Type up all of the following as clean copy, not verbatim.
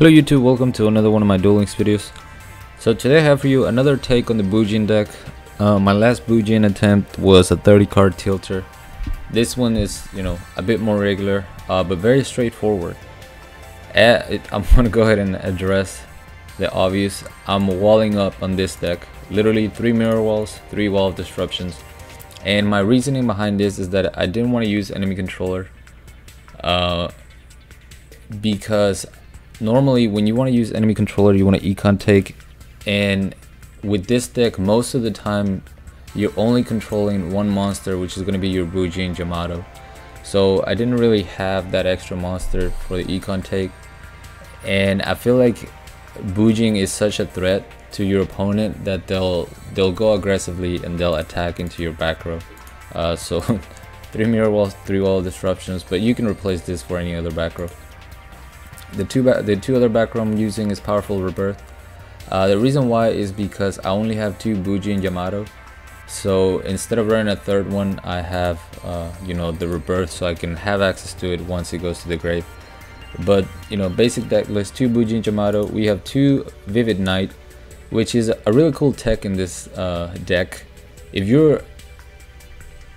Hello YouTube, welcome to another one of my Duel Links videos. So today I have for you another take on the Bujin deck. My last Bujin attempt was a 30 card tilter. This one is, a bit more regular, but very straightforward. I'm gonna go ahead and address the obvious. I'm walling up on this deck, literally 3 mirror walls, 3 wall of disruptions. And my reasoning behind this is that I didn't want to use enemy controller, because normally when you want to use enemy controller you want to econ take, and with this deck most of the time you're only controlling one monster, which is going to be your Bujin Yamato. So I didn't really have that extra monster for the econ take, and I feel like Bujin is such a threat to your opponent that they'll go aggressively and they'll attack into your back row. So 3 mirror walls, 3 wall disruptions, but you can replace this for any other back row. The two other back row I'm using is Powerful Rebirth. The reason why is because I only have 2 Bujin Yamato, so instead of running a third one I have the Rebirth, so I can have access to it once it goes to the grave. But basic deck list: 2 Bujin Yamato. We have 2 Vivid Knight, which is a really cool tech in this deck. If your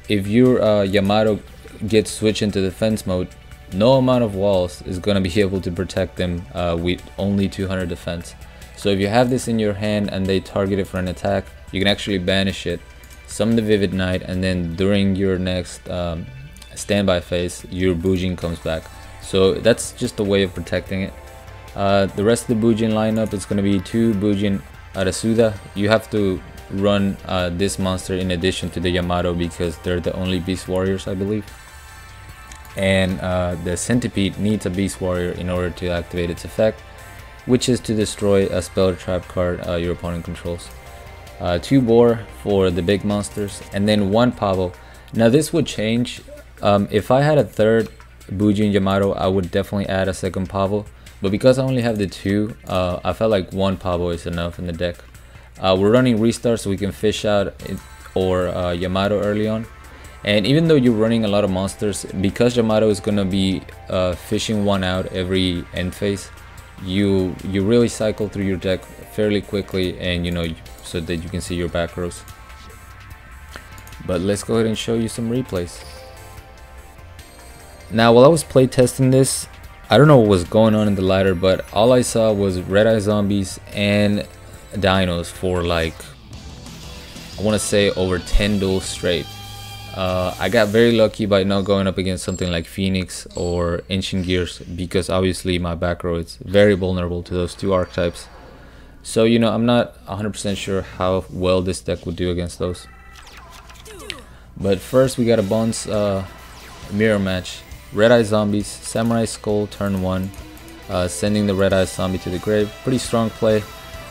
Yamato gets switched into defense mode, no amount of walls is going to be able to protect them with only 200 defense. So if you have this in your hand and they target it for an attack, you can actually banish it, summon the Vivid Knight, and then during your next standby phase your Bujin comes back. So that's just a way of protecting it. The rest of the Bujin lineup is going to be 2 Bujin Arasuda. You have to run this monster in addition to the Yamato because they're the only beast warriors, I believe. And the Centipede needs a beast warrior in order to activate its effect, which is to destroy a spell or trap card your opponent controls. 2 Boar for the big monsters, and then 1 Pavo. Now this would change. If I had a third Bujin Yamato, I would definitely add a second Pavo, but because I only have the 2, I felt like 1 Pavo is enough in the deck. We're running restart so we can fish out or Yamato early on. And even though you're running a lot of monsters, because Yamato is going to be fishing one out every end phase, you really cycle through your deck fairly quickly, and so that you can see your back rows. But let's go ahead and show you some replays. Now while I was playtesting this, I don't know what was going on in the ladder, but all I saw was red eye zombies and dinos for like, I want to say over 10 duels straight. I got very lucky by not going up against something like Phoenix or Ancient Gears, because obviously my back row is very vulnerable to those 2 archetypes. So I'm not 100% sure how well this deck would do against those. But first we got a Bonds mirror match. Red Eye Zombies, Samurai Skull turn 1, sending the Red Eye Zombie to the grave. Pretty strong play,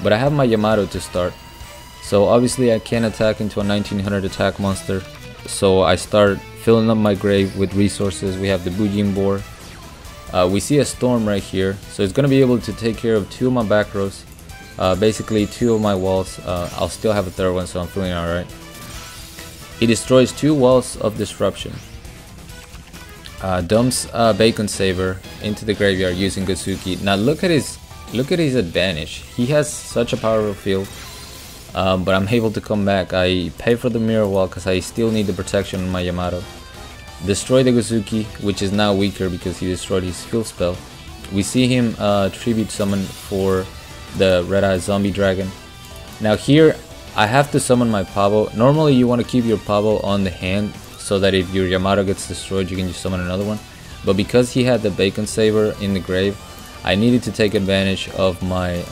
but I have my Yamato to start, so obviously I can't attack into a 1900 attack monster. So I start filling up my grave with resources. We have the Bujin Boar. We see a Storm right here, so it's going to be able to take care of 2 of my back rows, basically 2 of my walls. I'll still have a third one, so I'm feeling alright. He destroys 2 walls of disruption. Dumps Bacon Saver into the graveyard using Gosuki. Now look at his advantage. He has such a powerful field. But I'm able to come back. I pay for the mirror wall because I still need the protection on my Yamato. Destroy the Gosuki, which is now weaker because he destroyed his field spell. We see him tribute summon for the Red Eye Zombie Dragon. Now here I have to summon my Pavo. Normally you want to keep your Pavo on the hand so that if your Yamato gets destroyed you can just summon another one. But because he had the Bacon Saver in the grave, I needed to take advantage of my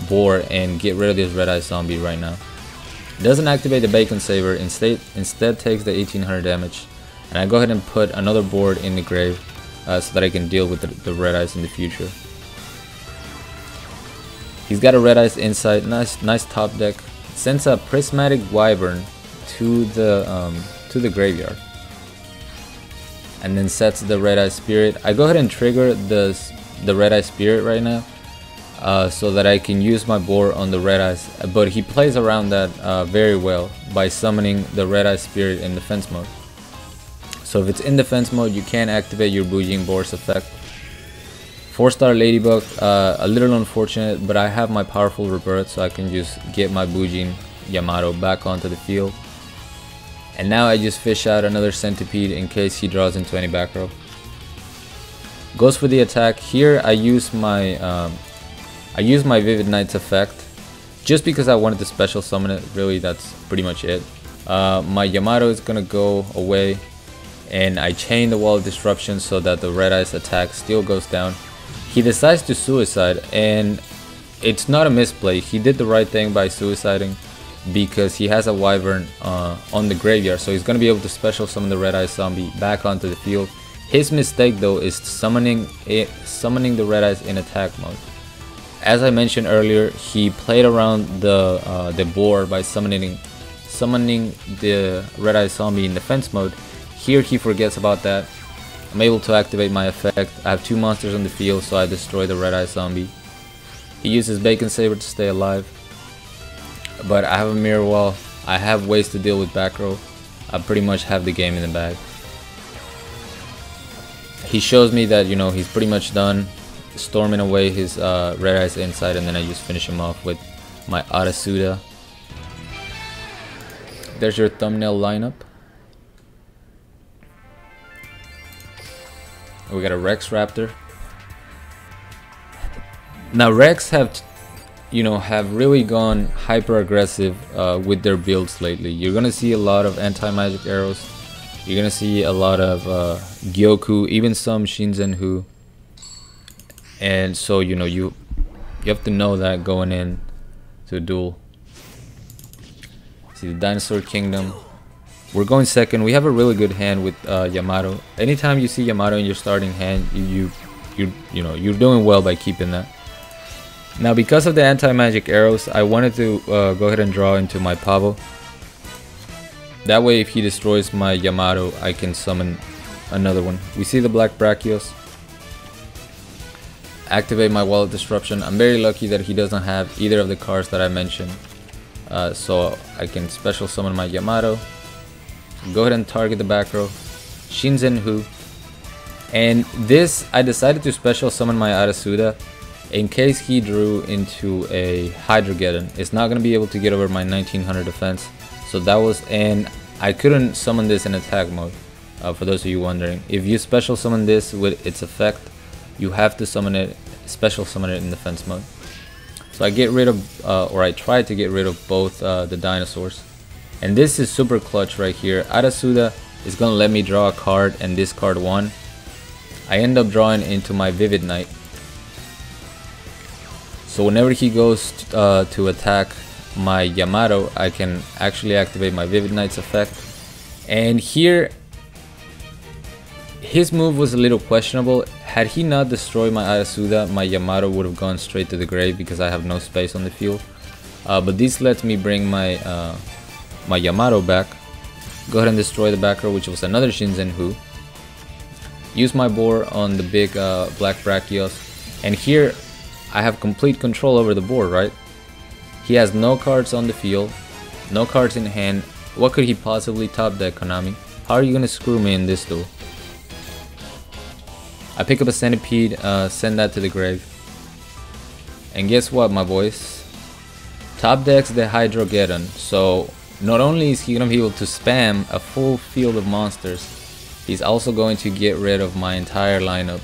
Boar and get rid of this Red Eye Zombie right now. Doesn't activate the Bacon Saver, instead takes the 1800 damage, and I go ahead and put another board in the grave so that I can deal with the Red Eyes in the future. He's got a Red Eyes Insight, nice top deck. Sends a Prismatic Wyvern to the graveyard, and then sets the Red Eye Spirit. I go ahead and trigger the Red Eye Spirit right now, so that I can use my Boar on the Red Eyes, but he plays around that very well by summoning the Red Eye Spirit in defense mode. So if it's in defense mode, you can't activate your Bujin Boar's effect. 4-star Ladybug, a little unfortunate, but I have my powerful rebirth, so I can just get my Bujin Yamato back onto the field. And now I just fish out another Centipede in case he draws into any back row. Goes for the attack. Here I use my Vivid Knight's effect just because I wanted to special summon it. Really, that's pretty much it. My Yamato is gonna go away, and I chain the Wall of Disruption so that the Red Eyes attack still goes down. He decides to suicide, and it's not a misplay. He did the right thing by suiciding because he has a Wyvern on the graveyard, so he's gonna be able to special summon the Red Eyes Zombie back onto the field. His mistake though is summoning the Red Eyes in attack mode. As I mentioned earlier, he played around the board by summoning the Red Eyes Zombie in defense mode. Here he forgets about that. I'm able to activate my effect. I have 2 monsters on the field, so I destroy the Red Eyes Zombie. He uses Bacon Saber to stay alive, but I have a Mirror Wall. I have ways to deal with back row. I pretty much have the game in the bag. He shows me that, you know, he's pretty much done storming away his Red Eyes inside, and then I just finish him off with my Arasuda. There's your thumbnail lineup. We got a Rex Raptor. Now Rex have really gone hyper aggressive with their builds lately. You're gonna see a lot of anti-magic arrows. You're gonna see a lot of Gyoku, even some Shinzen-Hu. And so you have to know that going in to a duel. See the Dinosaur Kingdom. We're going second. We have a really good hand with Yamato. Anytime you see Yamato in your starting hand, you're doing well by keeping that. Now, because of the anti-magic arrows, I wanted to go ahead and draw into my Pavo. That way, if he destroys my Yamato, I can summon another one. We see the Black Brachios. Activate my Wall of Disruption. I'm very lucky that he doesn't have either of the cards that I mentioned. So I can special summon my Yamato. Go ahead and target the back row. Shinzen-Hu. And this, I decided to special summon my Arasuda in case he drew into a Hydrogeddon. It's not going to be able to get over my 1900 defense. So that was, and I couldn't summon this in attack mode. For those of you wondering, if you special summon this with its effect, you have to summon it, special summon it in defense mode. So I get rid of, or I try to get rid of both the dinosaurs. And this is super clutch right here. Arasuda is gonna let me draw a card and discard one. I end up drawing into my Vivid Knight. So whenever he goes to attack my Yamato, I can actually activate my Vivid Knight's effect. And here, his move was a little questionable. Had he not destroyed my Arasuda, my Yamato would have gone straight to the grave because I have no space on the field. But this lets me bring my my Yamato back. Go ahead and destroy the back row, which was another Shinzen-Hu. Use my board on the big Black Brachios. And here, I have complete control over the board, right? He has no cards on the field, no cards in hand. What could he possibly top deck, Konami? How are you gonna screw me in this duel? I pick up a Centipede, send that to the grave. And guess what, my boys? Top decks the Hydrogeddon. So not only is he gonna be able to spam a full field of monsters, he's also going to get rid of my entire lineup.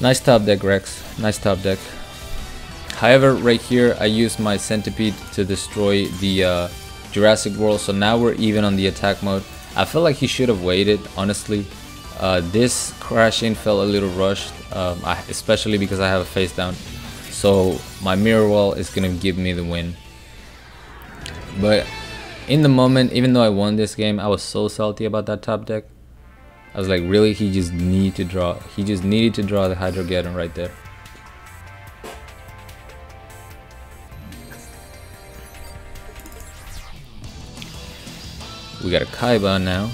Nice top deck, Rex. Nice top deck. However, right here, I use my Centipede to destroy the Jurassic World. So now we're even on the attack mode. I feel like he should have waited, honestly. This crash in felt a little rushed, especially because I have a face down. So my Mirror Wall is gonna give me the win. But in the moment, even though I won this game, I was so salty about that top deck. I was like, really? He just needed to draw. He just needed to draw the Hydrogeddon right there. We got a Kaiba now.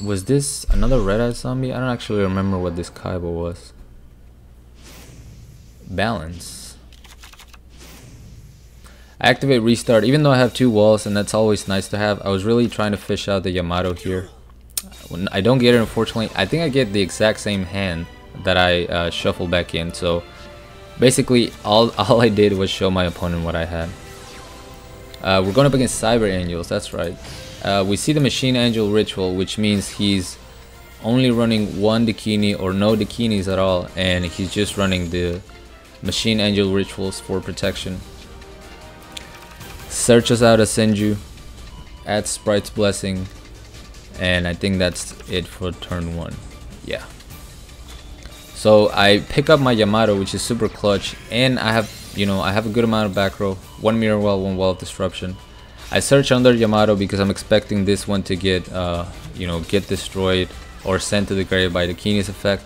Was this another Red Eye Zombie? I don't actually remember what this Kaiba was. Balance. Activate Restart. Even though I have 2 walls, and that's always nice to have, I was really trying to fish out the Yamato here. When I don't get it, unfortunately, I think I get the exact same hand that I shuffle back in. So basically, all I did was show my opponent what I had. We're going up against Cyber Angels, that's right. We see the Machine Angel Ritual, which means he's only running one Dakini or no Dakinis at all, and he's just running the Machine Angel Rituals for protection. Searches out a Senju, adds Sprite's Blessing, and I think that's it for turn 1. Yeah. So I pick up my Yamato, which is super clutch, and I have, I have a good amount of back row, 1 Mirror Wall, 1 Wall of Disruption. I search under Yamato because I'm expecting this one to get, get destroyed or sent to the grave by the Dakini's effect.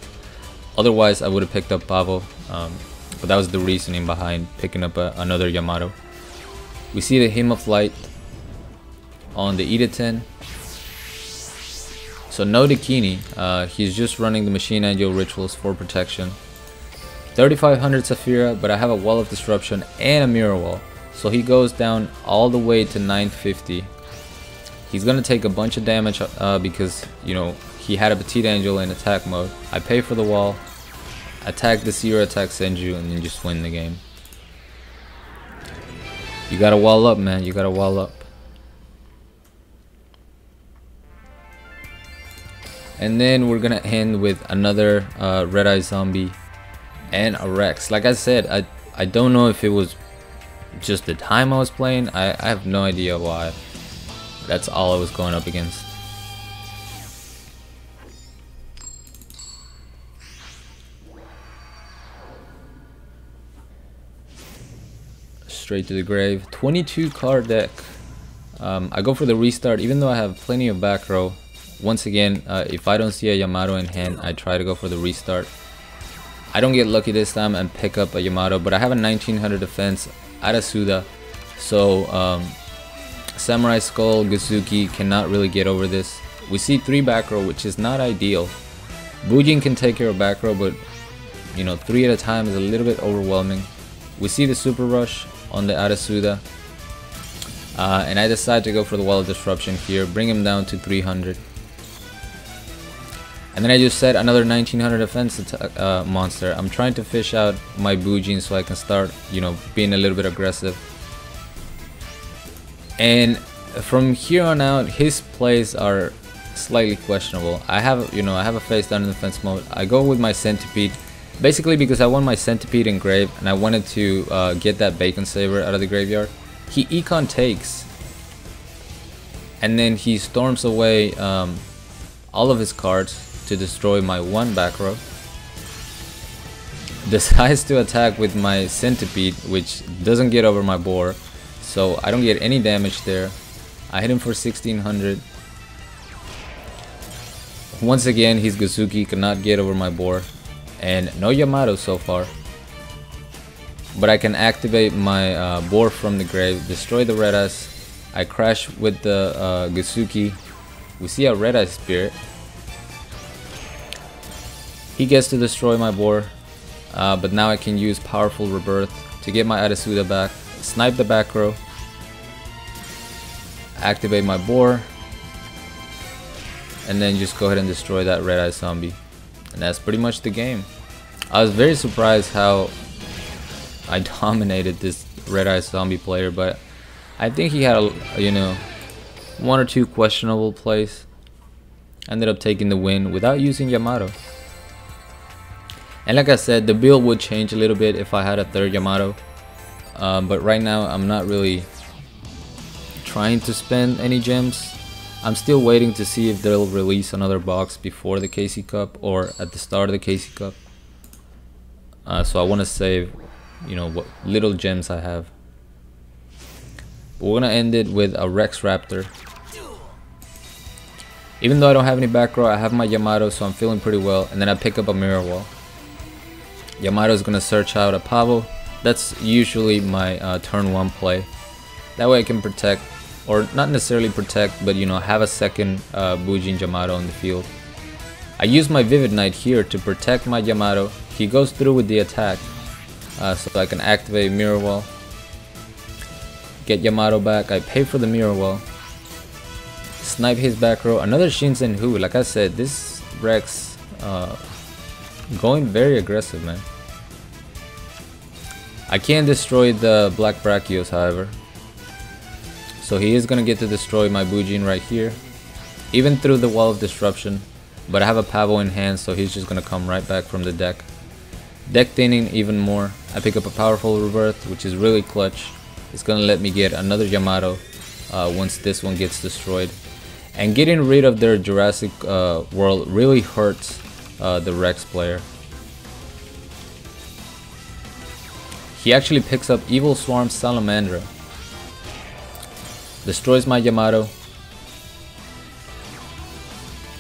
Otherwise, I would have picked up Pavo, but that was the reasoning behind picking up another Yamato. We see the Hymn of Light on the Ida 10. So no Dakini, he's just running the Machine Angel Rituals for protection. 3500 Saphira, but I have a Wall of Disruption and a Mirror Wall. So he goes down all the way to 950. He's gonna take a bunch of damage because, he had a Petite Angel in attack mode. I pay for the wall, attack the Zero attack Senju, and then just win the game. You gotta wall up, man. You gotta wall up. And then we're gonna end with another Red Eye Zombie and a Rex. Like I said, I don't know if it was just the time I was playing. I have no idea why. That's all I was going up against. Straight to the grave. 22 card deck. I go for the restart even though I have plenty of back row. Once again, if I don't see a Yamato in hand, I try to go for the restart. I don't get lucky this time and pick up a Yamato, but I have a 1900 defense, Arasuda, so Samurai Skull, Gazuki cannot really get over this. We see 3 back row, which is not ideal. Bujin can take care of back row, but 3 at a time is a little bit overwhelming. We see the Super Rush on the Arasuda, and I decide to go for the Wall of Disruption here, bring him down to 300. And then I just set another 1900 defense monster. I'm trying to fish out my Bujin so I can start, being a little bit aggressive. And from here on out, his plays are slightly questionable. I have a face down in defense mode. I go with my Centipede, basically because I want my Centipede engraved and I wanted to get that Bacon Saber out of the graveyard. He econ takes, and then he storms away all of his cards to destroy my 1 back row. Decides to attack with my Centipede, which doesn't get over my board, so I don't get any damage there. I hit him for 1600. Once again, his Gazuki cannot get over my board, and no Yamato so far. But I can activate my board from the grave, destroy the Red Eyes. I crash with the Gazuki. We see a Red Eye Spirit. He gets to destroy my board, but now I can use Powerful Rebirth to get my Arasuda back, snipe the back row, activate my board, and then just go ahead and destroy that Red Eye Zombie. And that's pretty much the game. I was very surprised how I dominated this Red Eye Zombie player, but I think he had a, 1 or 2 questionable plays. Ended up taking the win without using Yamato. And like I said, the build would change a little bit if I had a 3rd Yamato, but right now I'm not really trying to spend any gems. I'm still waiting to see if they'll release another box before the KC Cup or at the start of the KC Cup. So I want to save, what little gems I have. But we're gonna end it with a Rex Raptor. Even though I don't have any back row, I have my Yamato, so I'm feeling pretty well. And then I pick up a Mirror Wall. Yamato is gonna search out a Pavo. That's usually my turn 1 play. That way I can protect, or not necessarily protect, but have a second Bujin Yamato on the field. I use my Vivid Knight here to protect my Yamato. He goes through with the attack, so I can activate Mirror Wall. Get Yamato back. I pay for the Mirror Wall. snipe his back row. Another Shinsen Hu. Like I said, this Rex going very aggressive, man. I can't destroy the Black Brachios, however. So he is going to get to destroy my Bujin right here, even through the Wall of Disruption. But I have a Pavo in hand, so he's just going to come right back from the deck. Deck thinning even more. I pick up a powerful Rebirth, which is really clutch. It's going to let me get another Yamato once this one gets destroyed. And getting rid of their Jurassic World really hurts the Rex player. He actually picks up Evil Swarm Salamandra. Destroys my Yamato.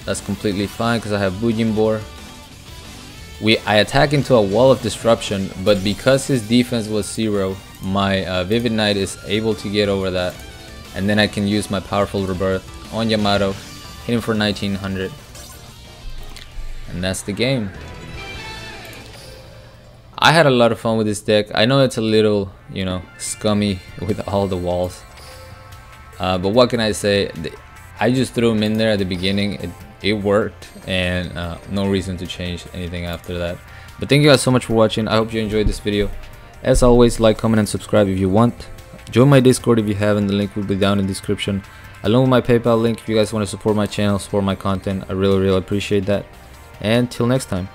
That's completely fine because I have Bujin Boar. I attack into a Wall of Disruption, but because his defense was 0, my Vivid Knight is able to get over that. And then I can use my powerful Rebirth on Yamato, hit him for 1900. And that's the game. I had a lot of fun with this deck. I know it's a little, you know, scummy with all the walls. But what can I say? I just threw him in there at the beginning. It worked, and no reason to change anything after that. But thank you guys so much for watching. I hope you enjoyed this video. As always, like, comment, and subscribe if you want. Join my Discord if you haven't. The link will be down in the description, along with my PayPal link if you guys want to support my channel, support my content. I really appreciate that. And till next time.